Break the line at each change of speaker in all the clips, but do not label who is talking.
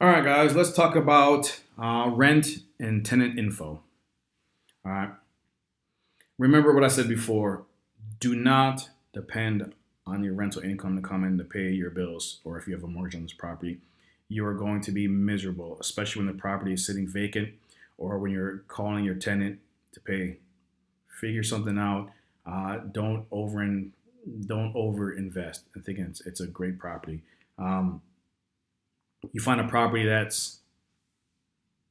All right, guys, let's talk about rent and tenant info. All right. Remember what I said before. Do not depend on your rental income to come in to pay your bills, or if you have a mortgage on this property, you are going to be miserable, especially when the property is sitting vacant or when you're calling your tenant to pay. Figure something out. Don't over invest. I think it's a great property. Um, you find a property that's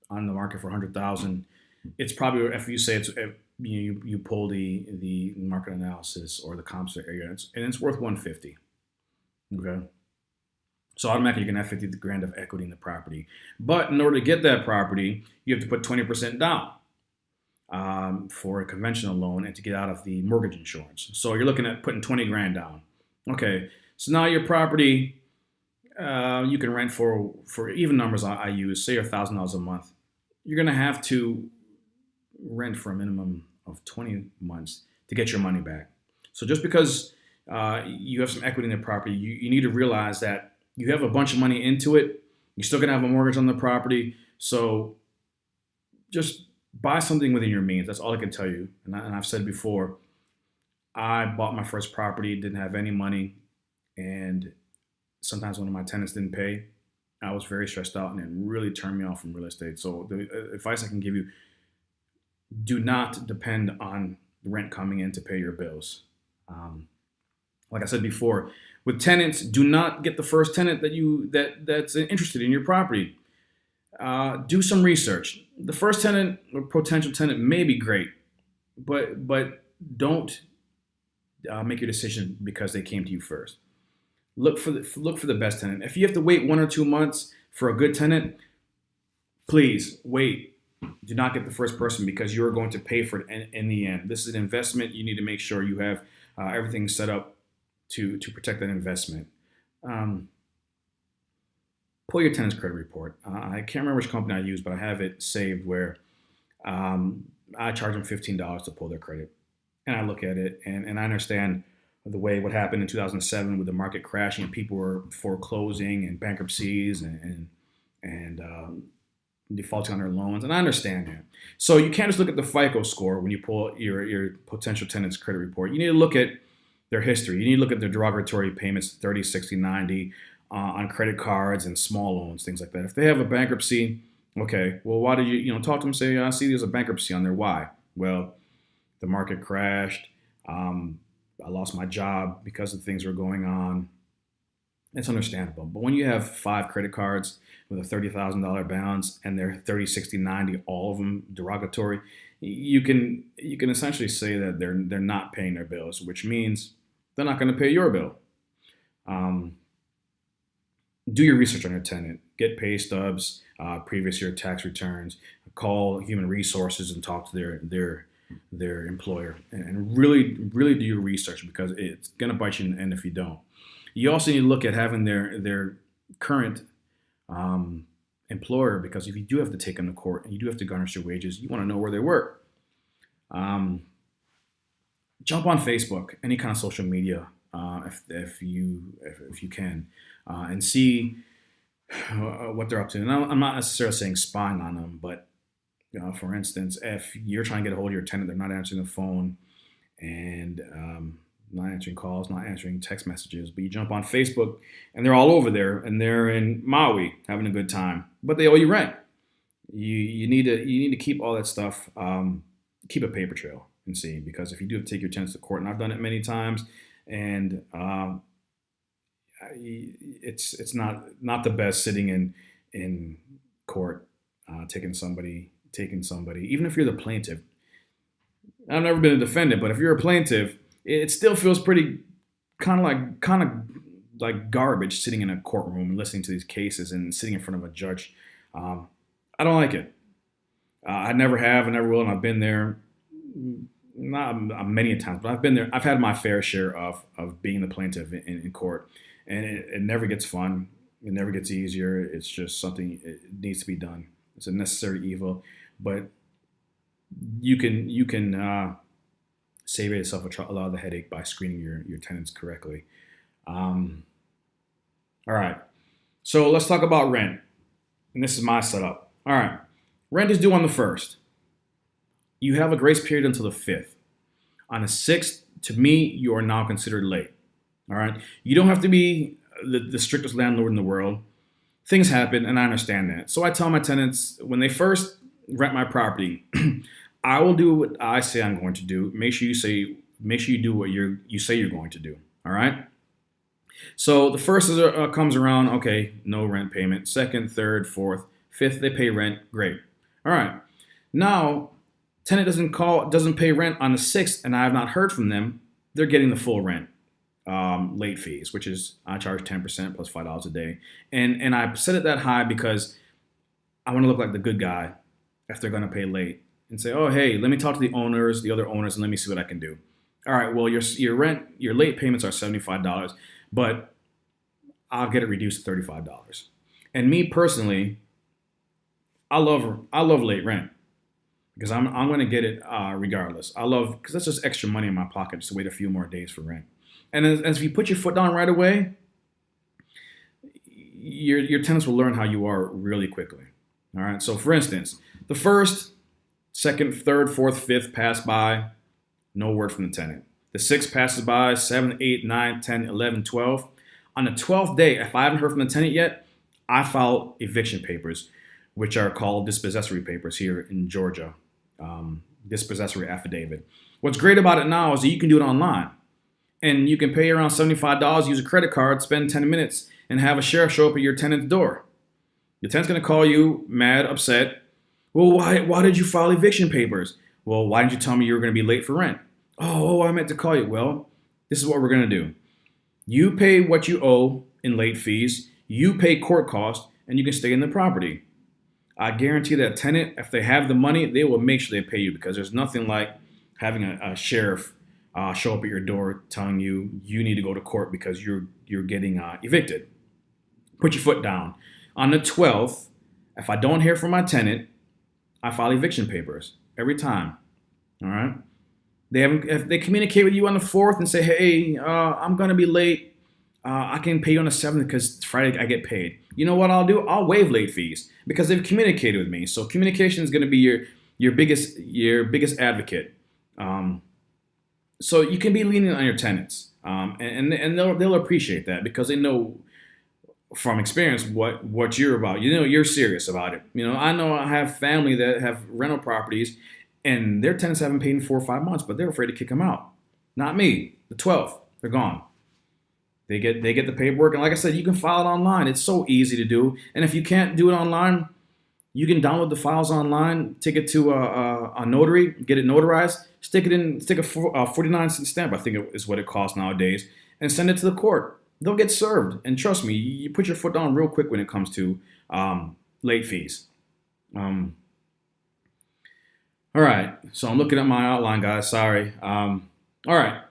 on the market for 100,000. It's probably, if you say it's you pull the market analysis or the comps area, and it's worth 150. Okay, so automatically you're gonna have 50 grand of equity in the property. But in order to get that property, you have to put 20% down for a conventional loan and to get out of the mortgage insurance. So you're looking at putting 20 grand down. Okay, so now your property you can rent for even numbers I use, say $1,000 a month. You're gonna have to rent for a minimum of 20 months to get your money back. So just because you have some equity in the property, you need to realize that you have a bunch of money into it. You're still gonna have a mortgage on the property. So just buy something within your means. That's all I can tell you. And I've said before, I bought my first property, didn't have any money, and sometimes one of my tenants didn't pay. I was very stressed out, and it really turned me off from real estate. So the advice I can give you: do not depend on rent coming in to pay your bills. Um, like I said before, with tenants, do not get the first tenant that's interested in your property. Do some research. The first tenant or potential tenant may be great, but don't make your decision because they came to you first. Look for the best tenant. If you have to wait 1 or 2 months for a good tenant, please wait. Do not get the first person because you are going to pay for it in the end. This is an investment. You need to make sure you have everything set up to protect that investment. Um, Pull your tenant's credit report. I can't remember which company I use, but I have it saved where I charge them $15 to pull their credit. And I look at it and I understand the way what happened in 2007 with the market crashing and people were foreclosing and bankruptcies and defaulting on their loans. And I understand that. So you can't just look at the FICO score when you pull your potential tenant's credit report. You need to look at their history. You need to look at their derogatory payments, 30, 60, 90 on credit cards and small loans, things like that. If they have a bankruptcy, okay, well, why did talk to them, say, I see there's a bankruptcy on there. Why? Well, the market crashed. I lost my job because of things were going on. It's understandable. But when you have 5 credit cards with a $30,000 balance and they're 30, 60, 90, all of them derogatory, you can essentially say that they're not paying their bills, which means they're not going to pay your bill. Um, do your research on your tenant. Get pay stubs, previous year tax returns. Call human resources and talk to their employer, and really do your research because it's going to bite you in the end if you don't. You also need to look at having their current employer, because if you do have to take them to court and you do have to garnish their wages, you want to know where they work. Um, Jump on Facebook, any kind of social media, if you can, and see what they're up to. And I'm not necessarily saying spying on them, but for instance, if you're trying to get a hold of your tenant, they're not answering the phone and not answering calls, not answering text messages, but you jump on Facebook and they're all over there and they're in Maui having a good time, but they owe you rent. You need to keep all that stuff, keep a paper trail and see, because if you do have to take your tenants to court, and I've done it many times, and it's not the best sitting in court, taking somebody, even if you're the plaintiff. I've never been a defendant, but if you're a plaintiff, it still feels pretty kind of like garbage sitting in a courtroom and listening to these cases and sitting in front of a judge. I don't like it. I never have, and never will, and I've been there not many a times, but I've been there. I've had my fair share of being the plaintiff in court, and it never gets fun. It never gets easier. It's just something it needs to be done. It's a necessary evil, but you can save yourself a lot of the headache by screening your tenants correctly. Um, all right, so let's talk about rent. and this is my setup. All right, rent is due on the 1st. You have a grace period until the 5th. On the 6th, to me, you are now considered late. All right, you don't have to be the strictest landlord in the world. Things happen, and I understand that. So I tell my tenants when they first rent my property, I will do what I say I'm going to do. Make sure you do what you say you're going to do. All right. So the first comes around. Okay, no rent payment. Second, third, fourth, fifth, they pay rent. Great. All right. Now, tenant doesn't pay rent on the 6th, and I have not heard from them. They're getting the full rent. Late fees, which is I charge 10% plus $5 a day, and I set it that high because I want to look like the good guy if they're going to pay late and say, oh hey, let me talk to the other owners, and let me see what I can do. All right, well your late payments are $75, but I'll get it reduced to $35. And me personally, I love late rent because I'm going to get it regardless. I love because that's just extra money in my pocket just to wait a few more days for rent. And as if you put your foot down right away, your tenants will learn how you are really quickly. All right. So for instance, the first, second, third, fourth, fifth pass by, no word from the tenant. The 6th passes by, 7, 8, 9, 10, 11, 12. On the 12th day, if I haven't heard from the tenant yet, I file eviction papers, which are called dispossessory papers here in Georgia. Dispossessory affidavit. What's great about it now is that you can do it online. And you can pay around $75, use a credit card, spend 10 minutes, and have a sheriff show up at your tenant's door. Your tenant's going to call you mad, upset. Well, why did you file eviction papers? Well, why didn't you tell me you were going to be late for rent? Oh, I meant to call you. Well, this is what we're going to do. You pay what you owe in late fees. You pay court costs, and you can stay in the property. I guarantee that tenant, if they have the money, they will make sure they pay you because there's nothing like having a sheriff show up at your door telling you need to go to court because you're getting evicted. Put your foot down. On the 12th, if I don't hear from my tenant, I file eviction papers every time. All right. If they communicate with you on the 4th and say, hey, I'm gonna be late. I can pay you on the 7th because Friday I get paid. You know what I'll do? I'll waive late fees because they've communicated with me. So communication is going to be your biggest advocate. So you can be lenient on your tenants, and they'll appreciate that because they know from experience what you're about. You know you're serious about it. You know I have family that have rental properties, and their tenants haven't paid in 4 or 5 months, but they're afraid to kick them out. Not me. The 12th, they're gone. They get the paperwork, and like I said, you can file it online. It's so easy to do, and if you can't do it online, you can download the files online, take it to a notary, get it notarized, stick a 49-cent stamp, I think is what it costs nowadays, and send it to the court. They'll get served. And trust me, you put your foot down real quick when it comes to late fees. All right, so I'm looking at my outline, guys. Sorry. All right.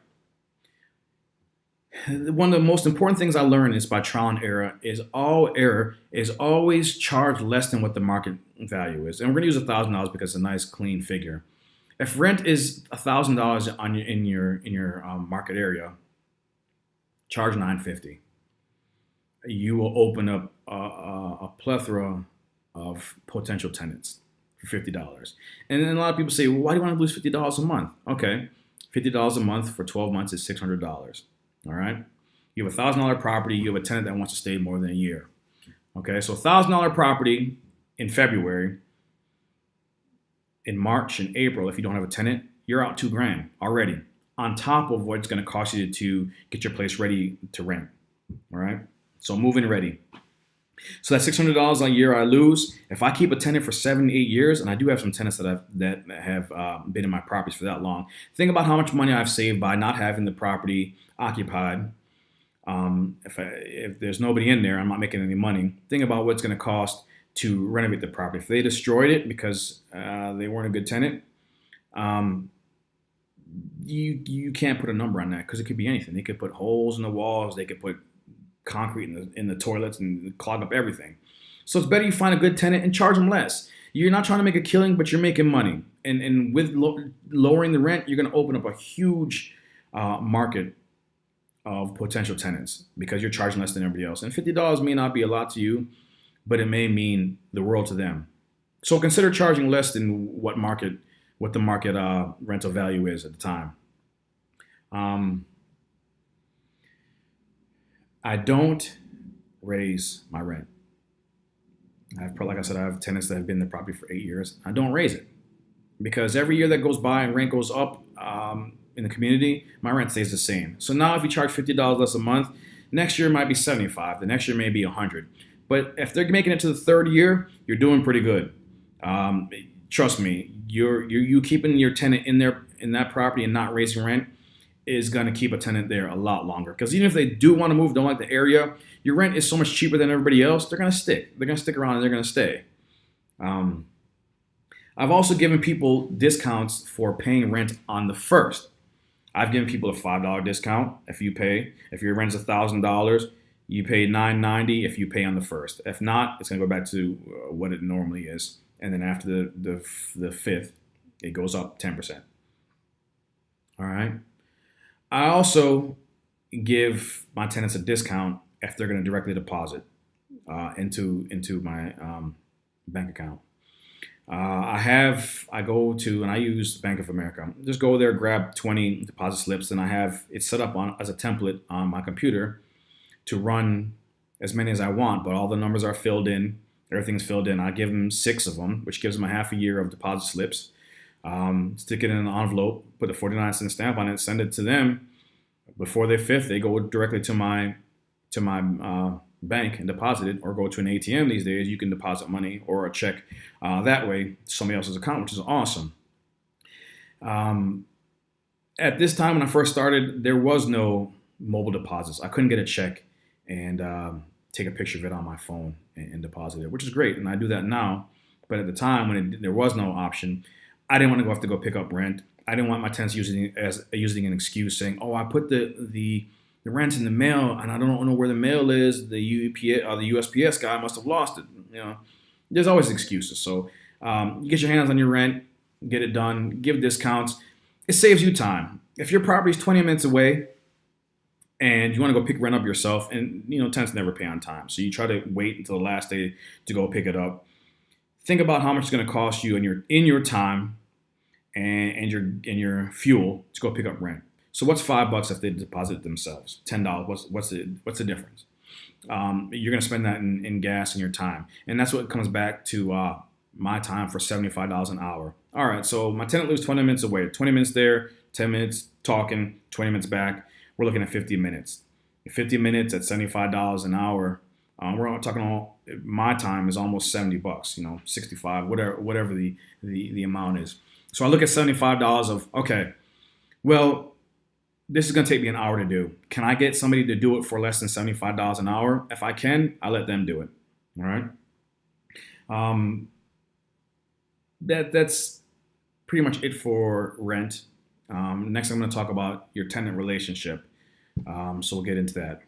One of the most important things I learned is by trial and error is all error is always charged less than what the market value is. And we're going to use $1,000 because it's a nice clean figure. If rent is $1,000 in your market area, charge $950. You will open up a plethora of potential tenants for $50. And then a lot of people say, well, why do you want to lose $50 a month? Okay, $50 a month for 12 months is $600. All right. You have $1,000 property. You have a tenant that wants to stay more than a year. Okay. So $1,000 property in February, in March and April, if you don't have a tenant, you're out $2,000 already on top of what it's going to cost you to get your place ready to rent. All right. So move-in ready. So that $600 a year I lose. If I keep a tenant for 7, 8 years, and I do have some tenants that have been in my properties for that long, think about how much money I've saved by not having the property occupied. If there's nobody in there, I'm not making any money. Think about what it's going to cost to renovate the property. If they destroyed it because they weren't a good tenant, you can't put a number on that because it could be anything. They could put holes in the walls. They could put concrete in the toilets and clog up everything. So it's better you find a good tenant and charge them less. You're not trying to make a killing, but you're making money. And with lowering the rent, you're going to open up a huge market of potential tenants because you're charging less than everybody else. And $50 may not be a lot to you, but it may mean the world to them. So consider charging less than what the market rental value is at the time. Um, I don't raise my rent. Like I said, I have tenants that have been in the property for 8 years. I don't raise it because every year that goes by and rent goes up in the community, my rent stays the same. So now if you charge $50 less a month, next year it might be 75. The next year may be 100. But if they're making it to the third year, you're doing pretty good. Trust me, you keeping your tenant in that property and not raising rent is going to keep a tenant there a lot longer. Because even if they do want to move, don't like the area, your rent is so much cheaper than everybody else. They're going to stick. They're going to stick around and they're going to stay. Um, I've also given people discounts for paying rent on the first. I've given people a $5 discount if your rent's $1,000, you pay $9.90 if you pay on the first. If not, it's gonna go back to what it normally is, and then after the fifth, it goes up 10%. All right. I also give my tenants a discount if they're gonna directly deposit into my bank account. I go to, and I use Bank of America. Just go there, grab 20 deposit slips, and I have it set up as a template on my computer to run as many as I want, but all the numbers are filled in. Everything's filled in. I give them 6 of them, which gives them a half a year of deposit slips. Stick it in an envelope, put a 49-cent stamp on it, send it to them. Before their fifth, they go directly to my bank and deposit it, or go to an ATM. These days you can deposit money or a check that way to somebody else's account, which is awesome. At this time when I first started, there was no mobile deposits. I couldn't get a check and take a picture of it on my phone and deposit it, which is great, and I do that now. But at the time when there was no option, I didn't want to have to go pick up rent. I didn't want my tenants using an excuse saying, "Oh, I put the rent's in the mail, and I don't know where the mail is. The UPS or the USPS guy must have lost it." There's always excuses. So you get your hands on your rent, get it done, give discounts. It saves you time. If your property is 20 minutes away and you want to go pick rent up yourself, and tenants never pay on time, so you try to wait until the last day to go pick it up. Think about how much it's going to cost you in your time and your fuel to go pick up rent. So what's $5 if they deposit themselves? $10. What's the difference? You're going to spend that in gas and your time, and that's what comes back to my time for $75 an hour. All right, so my tenant lives 20 minutes away. 20 minutes there, 10 minutes talking, 20 minutes back. We're looking at 50 minutes. 50 minutes at $75 an hour. We're talking my time is almost $70. 65, whatever the amount is. So I look at $75 of, okay, well, this is going to take me an hour to do. Can I get somebody to do it for less than $75 an hour? If I can, I let them do it. All right. That's pretty much it for rent. Next, I'm going to talk about your tenant relationship. So we'll get into that.